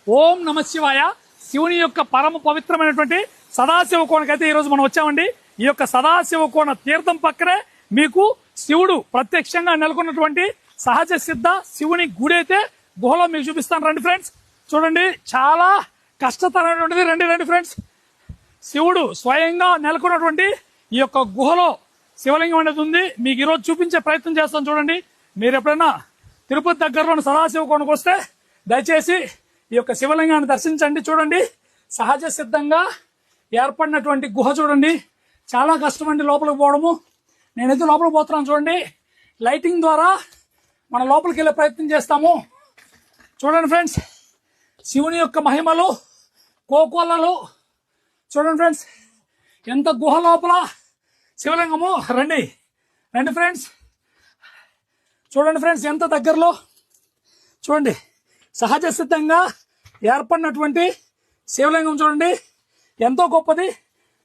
ఓం నమ శివాయ. శివుని యొక్క పరమ పవిత్రమైనటువంటి సదాశివ కోణకైతే ఈరోజు మనం వచ్చామండి. ఈ యొక్క సదాశివ కోణ తీర్థం పక్కనే మీకు శివుడు ప్రత్యక్షంగా నెలకొన్నటువంటి సహజ సిద్ధ శివుని గుడి అయితే గుహలో మీకు చూపిస్తాను. రండి ఫ్రెండ్స్, చూడండి చాలా కష్టతరమైనటువంటిది. రండి ఫ్రెండ్స్, శివుడు స్వయంగా నెలకొన్నటువంటి ఈ యొక్క గుహలో శివలింగం అనేది ఉంది. మీకు ఈరోజు చూపించే ప్రయత్నం చేస్తాను. చూడండి, మీరు ఎప్పుడైనా తిరుపతి దగ్గరలోని సదాశివ కోణకు వస్తే దయచేసి ఈ యొక్క శివలింగాన్ని దర్శించండి. చూడండి, సహజ సిద్ధంగా ఏర్పడినటువంటి గుహ చూడండి. చాలా కష్టం అండి లోపలికి పోవడము. నేనైతే లోపలికి పోతున్నాను. చూడండి, లైటింగ్ ద్వారా మన లోపలికి వెళ్ళే ప్రయత్నం చేస్తాము. చూడండి ఫ్రెండ్స్, శివుని యొక్క మహిమలు కోకొల్లలు చూడండి ఫ్రెండ్స్. ఎంత గుహ లోపల శివలింగము. రండి ఫ్రెండ్స్, చూడండి ఫ్రెండ్స్, ఎంత దగ్గరలో చూడండి. సహజ సిద్ధంగా ఏర్పడినటువంటి శివలింగం చూడండి, ఎంతో గొప్పది.